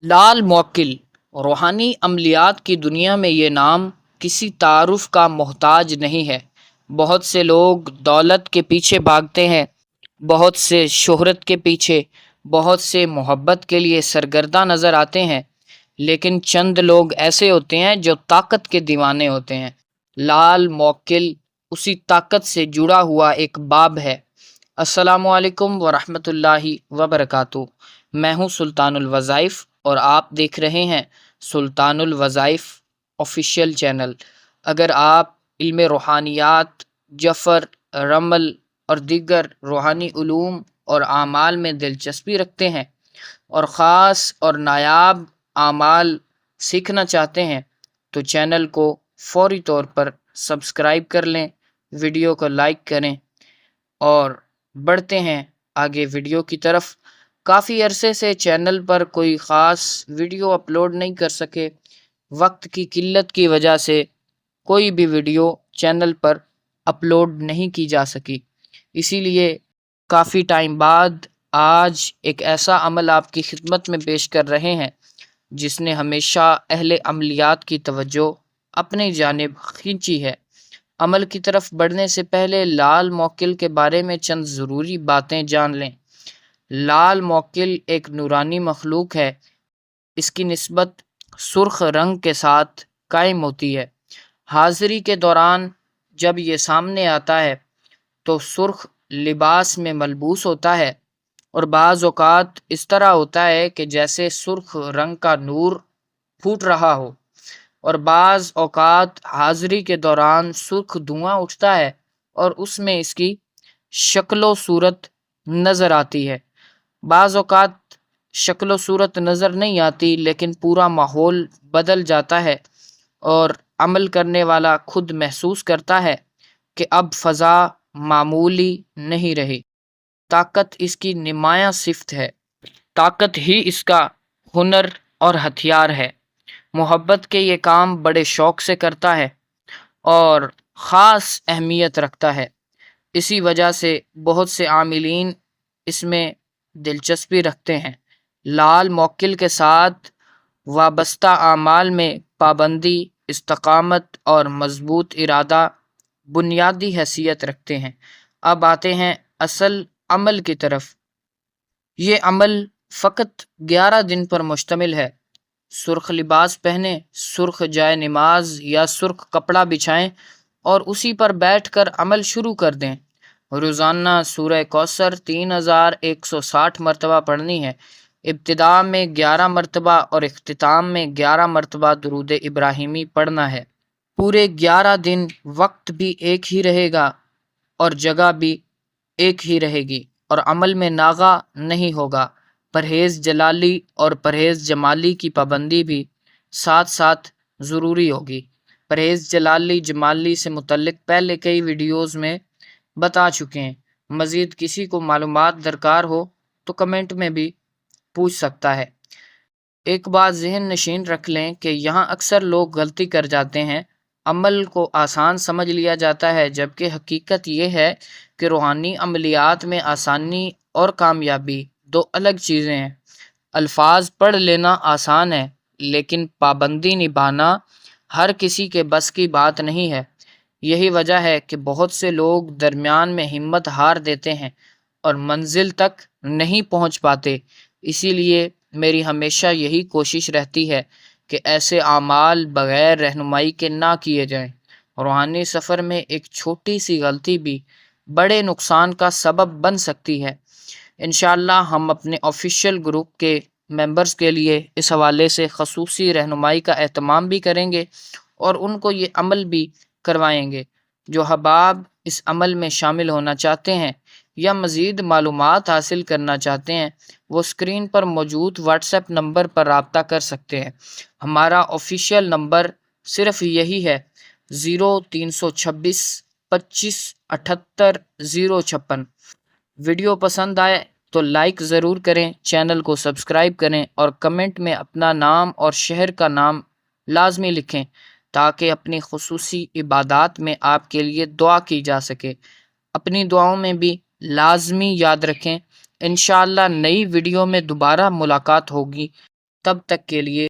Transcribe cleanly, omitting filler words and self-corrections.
لال موکل روحانی عملیات کی دنیا میں یہ نام کسی تعارف کا محتاج نہیں ہے۔ بہت سے لوگ دولت کے پیچھے بھاگتے ہیں، بہت سے شہرت کے پیچھے، بہت سے محبت کے لیے سرگرداں نظر آتے ہیں، لیکن چند لوگ ایسے ہوتے ہیں جو طاقت کے دیوانے ہوتے ہیں۔ لال موکل اسی طاقت سے جڑا ہوا ایک باب ہے۔ السلام علیکم ورحمۃ اللہ وبرکاتہ۔ میں ہوں سلطان الوظائف اور آپ دیکھ رہے ہیں سلطان الوظائف آفیشیل چینل۔ اگر آپ علم روحانیات، جفر، رمل اور دیگر روحانی علوم اور اعمال میں دلچسپی رکھتے ہیں اور خاص اور نایاب اعمال سیکھنا چاہتے ہیں تو چینل کو فوری طور پر سبسکرائب کر لیں، ویڈیو کو لائک کریں اور بڑھتے ہیں آگے ویڈیو کی طرف۔ کافی عرصے سے چینل پر کوئی خاص ویڈیو اپلوڈ نہیں کر سکے، وقت کی قلت کی وجہ سے کوئی بھی ویڈیو چینل پر اپلوڈ نہیں کی جا سکی۔ اسی لیے کافی ٹائم بعد آج ایک ایسا عمل آپ کی خدمت میں پیش کر رہے ہیں جس نے ہمیشہ اہل عملیات کی توجہ اپنی جانب کھینچی ہے۔ عمل کی طرف بڑھنے سے پہلے لال موکل کے بارے میں چند ضروری باتیں جان لیں۔ لال موکل ایک نورانی مخلوق ہے۔ اس کی نسبت سرخ رنگ کے ساتھ قائم ہوتی ہے۔ حاضری کے دوران جب یہ سامنے آتا ہے تو سرخ لباس میں ملبوس ہوتا ہے اور بعض اوقات اس طرح ہوتا ہے کہ جیسے سرخ رنگ کا نور پھوٹ رہا ہو، اور بعض اوقات حاضری کے دوران سرخ دھواں اٹھتا ہے اور اس میں اس کی شکل و صورت نظر آتی ہے۔ بعض اوقات شکل و صورت نظر نہیں آتی لیکن پورا ماحول بدل جاتا ہے اور عمل کرنے والا خود محسوس کرتا ہے کہ اب فضا معمولی نہیں رہی۔ طاقت اس کی نمایاں صفت ہے، طاقت ہی اس کا ہنر اور ہتھیار ہے۔ محبت کے یہ کام بڑے شوق سے کرتا ہے اور خاص اہمیت رکھتا ہے۔ اسی وجہ سے بہت سے عاملین اس میں دلچسپی رکھتے ہیں۔ لال موکل کے ساتھ وابستہ اعمال میں پابندی، استقامت اور مضبوط ارادہ بنیادی حیثیت رکھتے ہیں۔ اب آتے ہیں اصل عمل کی طرف۔ یہ عمل فقط 11 دن پر مشتمل ہے۔ سرخ لباس پہنیں، سرخ جائے نماز یا سرخ کپڑا بچھائیں اور اسی پر بیٹھ کر عمل شروع کر دیں۔ روزانہ سورہ کوثر 3160 مرتبہ پڑھنی ہے۔ ابتدا میں 11 مرتبہ اور اختتام میں 11 مرتبہ درود ابراہیمی پڑھنا ہے۔ پورے 11 دن وقت بھی ایک ہی رہے گا اور جگہ بھی ایک ہی رہے گی اور عمل میں ناغہ نہیں ہوگا۔ پرہیز جلالی اور پرہیز جمالی کی پابندی بھی ساتھ ساتھ ضروری ہوگی۔ پرہیز جلالی جمالی سے متعلق پہلے کئی ویڈیوز میں بتا چکے ہیں۔ مزید کسی کو معلومات درکار ہو تو کمنٹ میں بھی پوچھ سکتا ہے۔ ایک بات ذہن نشین رکھ لیں کہ یہاں اکثر لوگ غلطی کر جاتے ہیں۔ عمل کو آسان سمجھ لیا جاتا ہے جبکہ حقیقت یہ ہے کہ روحانی عملیات میں آسانی اور کامیابی دو الگ چیزیں ہیں۔ الفاظ پڑھ لینا آسان ہے لیکن پابندی نبھانا ہر کسی کے بس کی بات نہیں ہے۔ یہی وجہ ہے کہ بہت سے لوگ درمیان میں ہمت ہار دیتے ہیں اور منزل تک نہیں پہنچ پاتے۔ اسی لیے میری ہمیشہ یہی کوشش رہتی ہے کہ ایسے اعمال بغیر رہنمائی کے نہ کیے جائیں۔ روحانی سفر میں ایک چھوٹی سی غلطی بھی بڑے نقصان کا سبب بن سکتی ہے۔ انشاءاللہ ہم اپنے آفیشیل گروپ کے ممبرز کے لیے اس حوالے سے خصوصی رہنمائی کا اہتمام بھی کریں گے اور ان کو یہ عمل بھی کروائیں گے۔ جو احباب اس عمل میں شامل ہونا چاہتے ہیں یا مزید معلومات حاصل کرنا چاہتے ہیں وہ اسکرین پر موجود واٹس ایپ نمبر پر رابطہ کر سکتے ہیں۔ ہمارا آفیشیل نمبر صرف یہی ہے، 0326 25 78 056۔ ویڈیو پسند آئے تو لائک ضرور کریں، چینل کو سبسکرائب کریں اور کمنٹ میں اپنا نام اور شہر کا نام لازمی لکھیں تاکہ اپنی خصوصی عبادات میں آپ کے لیے دعا کی جا سکے۔ اپنی دعاؤں میں بھی لازمی یاد رکھیں۔ انشاءاللہ نئی ویڈیو میں دوبارہ ملاقات ہوگی۔ تب تک کے لیے